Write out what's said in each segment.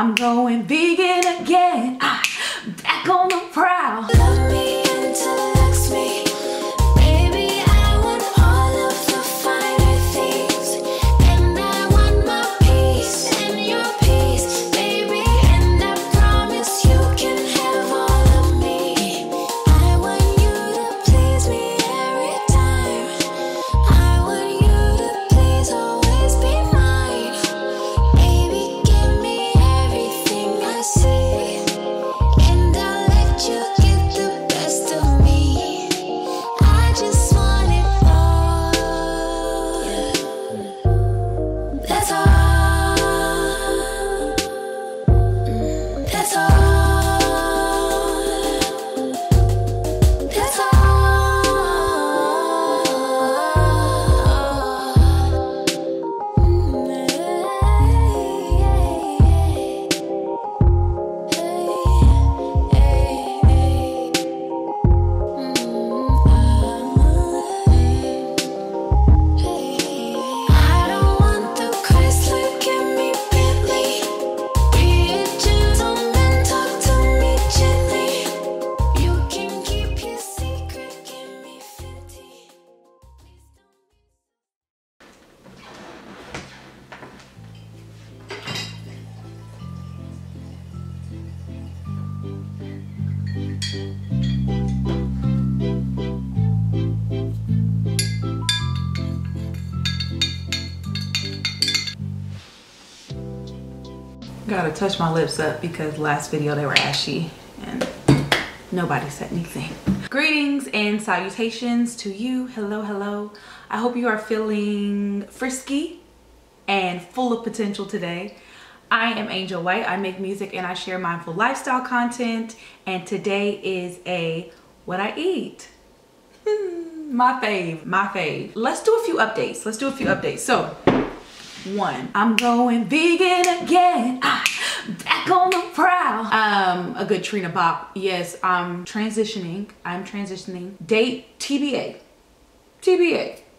I'm going vegan again. Back on the prowl. Love me until next me. Baby, I want all of the finer things. And I want my peace and your peace, baby. And I promise you can have all of me. I want you to please me every time. I want you to please always be mine. Baby, give me everything I see. And I'll let you get the best of me. I just want it all. That's all. That's all. That's I don't want the Chrysler, give me Bentley. Be a gentleman, talk to me gently. You can keep your secret, give me Fenty. Gotta touch my lips up because last video they were ashy and nobody said anything. Greetings and salutations to you. Hello, hello. I hope you are feeling frisky and full of potential today. I am Angel White. I make music and I share mindful lifestyle content. And today is a what I eat. My fave. Let's do a few updates. So, one, I'm going vegan again. Back on the prowl. A good Trina bop. Yes, I'm transitioning. Date TBA.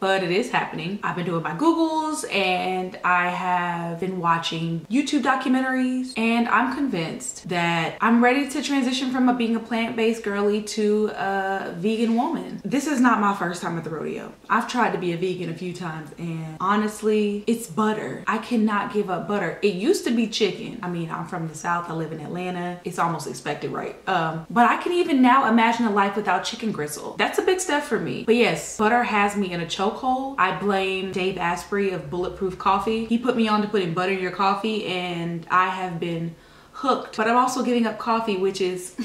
But it is happening. I've been doing my Googles and I have been watching YouTube documentaries, and I'm convinced that I'm ready to transition from being a plant-based girly to a vegan woman. This is not my first time at the rodeo. I've tried to be a vegan a few times and honestly, it's butter. I cannot give up butter. It used to be chicken. I mean, I'm from the South, I live in Atlanta. It's almost expected, right? But I can even now imagine a life without chicken gristle. That's a big step for me. But yes, butter has me in a chokehold. I blame Dave Asprey of Bulletproof Coffee. He put me on to putting butter in your coffee and I have been hooked. But I'm also giving up coffee, which is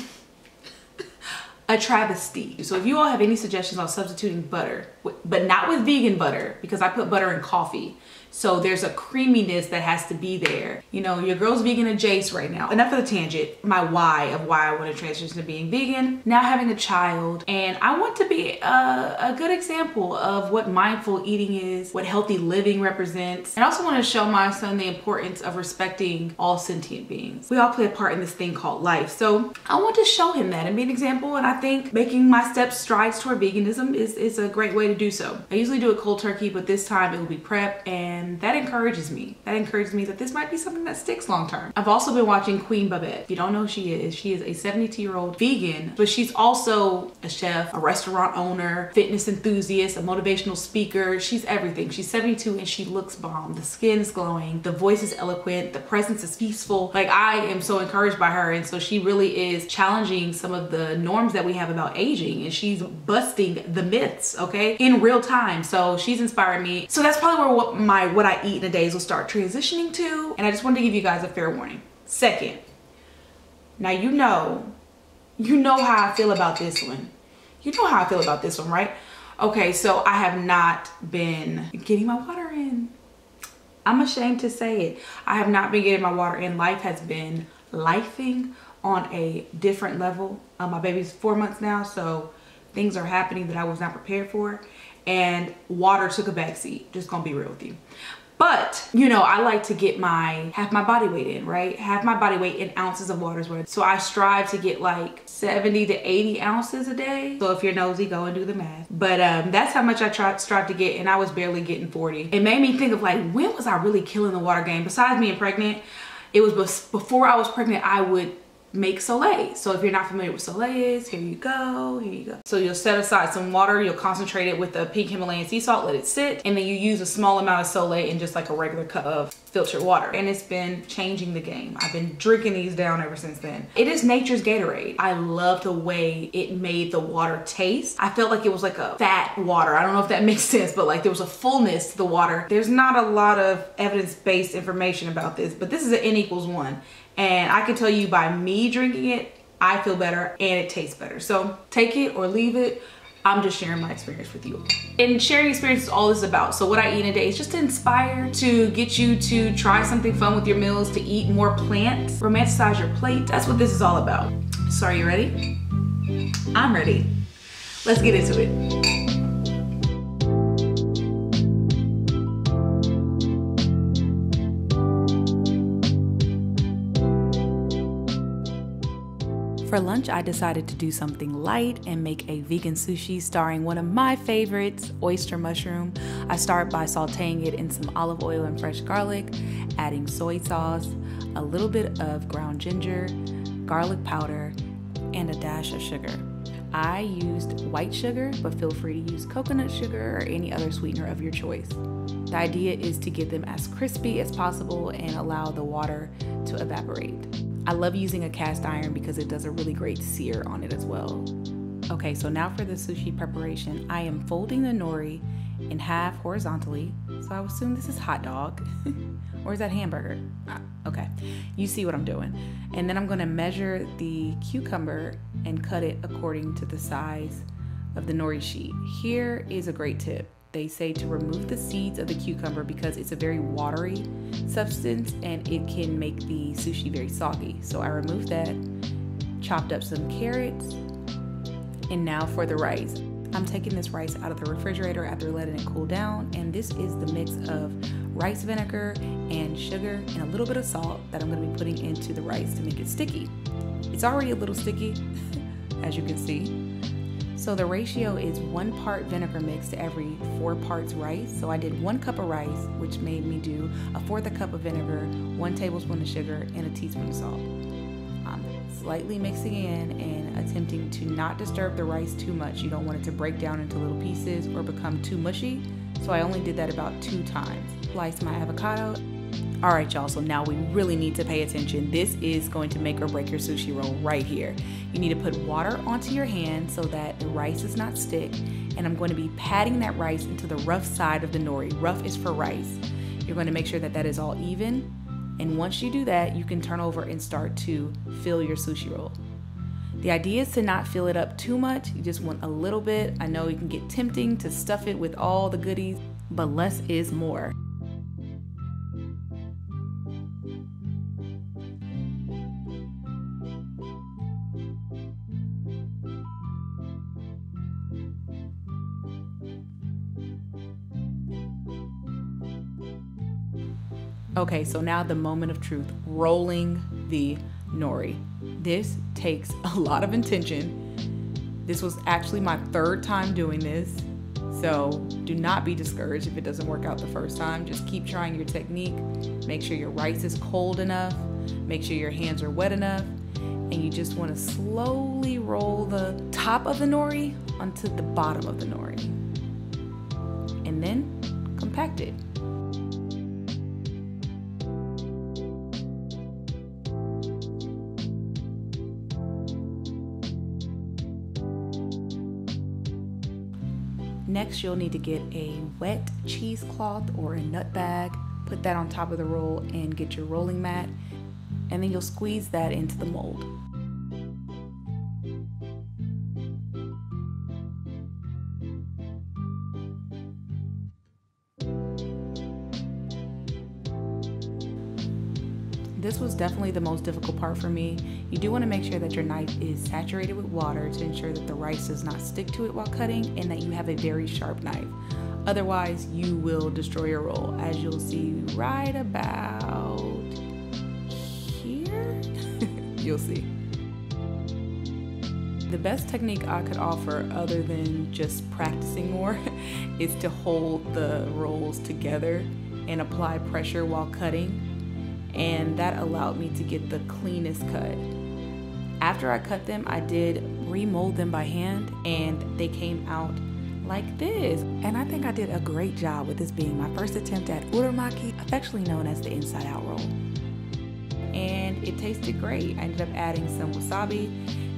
a travesty. So if you all have any suggestions on substituting butter, but not with vegan butter, because I put butter in coffee. So there's a creaminess that has to be there. You know, your girl's vegan adjacent right now. Enough of the tangent. My why I want to transition to being vegan. Now having a child, and I want to be a good example of what mindful eating is, what healthy living represents. And I also want to show my son the importance of respecting all sentient beings. We all play a part in this thing called life. So I want to show him that and be an example. And I think making my strides toward veganism is a great way to do so. I usually do it cold turkey, but this time it will be prep, and that encourages me. That encourages me that this might be something that sticks long term. I've also been watching Queen Babette. If you don't know who she is a 72-year-old vegan, but she's also a chef, a restaurant owner, fitness enthusiast, a motivational speaker. She's everything. She's 72 and she looks bomb. The skin is glowing, the voice is eloquent, the presence is peaceful. Like, I am so encouraged by her, and so she really is challenging some of the norms that we have about aging, and she's busting the myths, okay, in real time. So she's inspired me. So that's probably where what I eat in a days will start transitioning to, and I just wanted to give you guys a fair warning. Second, now you know how I feel about this one. You know how I feel about this one, right? Okay, so I have not been getting my water in. I'm ashamed to say it. I have not been getting my water in. Life has been lifing on a different level. My baby's 4 months now, so things are happening that I was not prepared for, and water took a backseat. Just gonna be real with you. But, you know, I like to get half my body weight in, right? Half my body weight in ounces of water is worth. So I strive to get like 70 to 80 ounces a day. So if you're nosy, go and do the math. But that's how much I strive to get, and I was barely getting 40. It made me think of like, when was I really killing the water game? Besides being pregnant, it was before I was pregnant, I would make Soleil. So if you're not familiar with Soleil is, here you go, here you go. So you'll set aside some water, you'll concentrate it with the pink Himalayan sea salt, let it sit, and then you use a small amount of Soleil in just like a regular cup of filtered water. And it's been changing the game. I've been drinking these down ever since then. It is nature's Gatorade. I love the way it made the water taste. I felt like it was like a fat water. I don't know if that makes sense, but like there was a fullness to the water. There's not a lot of evidence-based information about this, but this is an N=1. And I can tell you by me drinking it, I feel better and it tastes better. So take it or leave it. I'm just sharing my experience with you. And sharing experience is all this is about. So what I eat in a day is just to inspire, to get you to try something fun with your meals, to eat more plants, romanticize your plate. That's what this is all about. So are you ready? I'm ready. Let's get into it. For lunch, I decided to do something light and make a vegan sushi starring one of my favorites, oyster mushroom. I start by sauteing it in some olive oil and fresh garlic, adding soy sauce, a little bit of ground ginger, garlic powder, and a dash of sugar. I used white sugar, but feel free to use coconut sugar or any other sweetener of your choice. The idea is to get them as crispy as possible and allow the water to evaporate. I love using a cast iron because it does a really great sear on it as well. Okay, so now for the sushi preparation. I am folding the nori in half horizontally. So I assume this is hot dog, or is that hamburger? Okay, you see what I'm doing. And then I'm gonna measure the cucumber and cut it according to the size of the nori sheet. Here is a great tip. They say to remove the seeds of the cucumber because it's a very watery substance and it can make the sushi very soggy. So I removed that, chopped up some carrots, and now for the rice. I'm taking this rice out of the refrigerator after letting it cool down, and this is the mix of rice vinegar and sugar and a little bit of salt that I'm going to be putting into the rice to make it sticky. It's already a little sticky, as you can see. So the ratio is 1 part vinegar mix to every 4 parts rice. So I did 1 cup of rice, which made me do 1/4 cup of vinegar, 1 tablespoon of sugar, and a teaspoon of salt. I'm slightly mixing in and attempting to not disturb the rice too much. You don't want it to break down into little pieces or become too mushy. So I only did that about 2 times. Slice my avocado. All right, y'all, so now we really need to pay attention. This is going to make or break your sushi roll right here. You need to put water onto your hand so that the rice does not stick. And I'm going to be patting that rice into the rough side of the nori. Rough is for rice. You're going to make sure that that is all even. And once you do that, you can turn over and start to fill your sushi roll. The idea is to not fill it up too much. You just want a little bit. I know it can get tempting to stuff it with all the goodies, but less is more. Okay, so now the moment of truth, rolling the nori. This takes a lot of intention. This was actually my 3rd time doing this, so do not be discouraged if it doesn't work out the first time. Just keep trying your technique. Make sure your rice is cold enough. Make sure your hands are wet enough. And you just want to slowly roll the top of the nori onto the bottom of the nori. And then compact it. Next, you'll need to get a wet cheesecloth or a nut bag, put that on top of the roll and get your rolling mat, and then you'll squeeze that into the mold. This was definitely the most difficult part for me. You do want to make sure that your knife is saturated with water to ensure that the rice does not stick to it while cutting and that you have a very sharp knife. Otherwise, you will destroy your roll, as you'll see right about here. You'll see. The best technique I could offer, other than just practicing more, is to hold the rolls together and apply pressure while cutting. and that allowed me to get the cleanest cut. After I cut them, I did remold them by hand, and they came out like this. And I think I did a great job with this being my first attempt at uramaki, affectionately known as the inside out roll. And it tasted great. I ended up adding some wasabi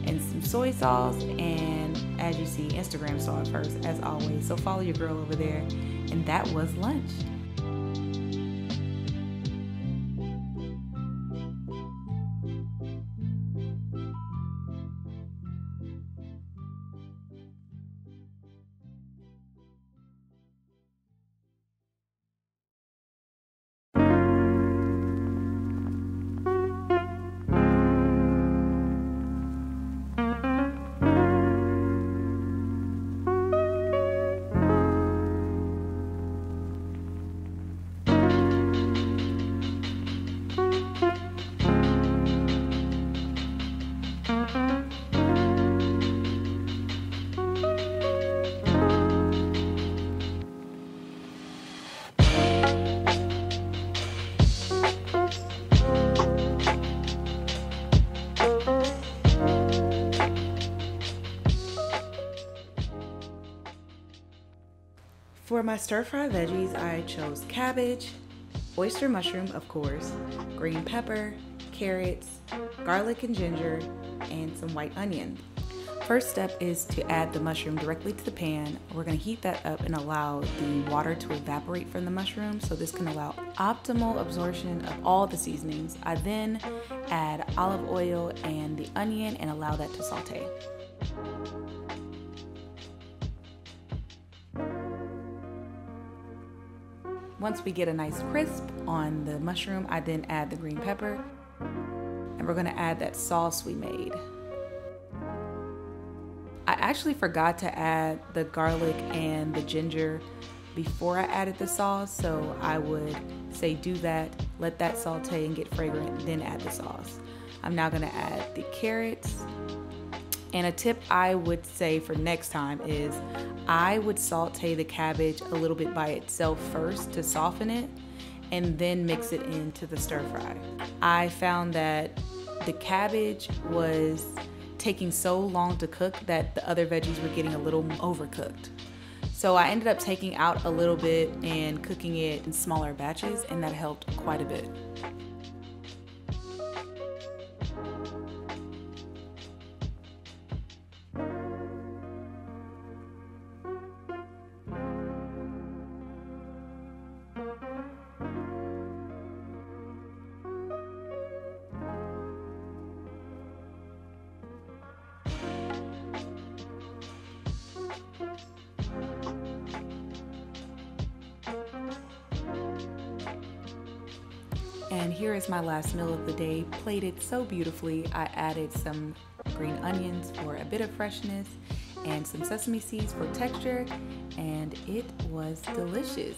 and some soy sauce, and as you see, Instagram saw it first as always, so follow your girl over there. And that was lunch. For my stir-fry veggies, I chose cabbage, oyster mushroom, of course, green pepper, carrots, garlic and ginger, and some white onion. First step is to add the mushroom directly to the pan. We're going to heat that up and allow the water to evaporate from the mushroom, so this can allow optimal absorption of all the seasonings. I then add olive oil and the onion and allow that to saute. Once we get a nice crisp on the mushroom, I then add the green pepper, and we're gonna add that sauce we made. I actually forgot to add the garlic and the ginger before I added the sauce, so I would say do that, let that saute and get fragrant, then add the sauce. I'm now gonna add the carrots. And a tip I would say for next time is I would saute the cabbage a little bit by itself first to soften it, and then mix it into the stir fry. I found that the cabbage was taking so long to cook that the other veggies were getting a little overcooked. So I ended up taking out a little bit and cooking it in smaller batches, and that helped quite a bit. And here is my last meal of the day, plated so beautifully. I added some green onions for a bit of freshness and some sesame seeds for texture, and it was delicious.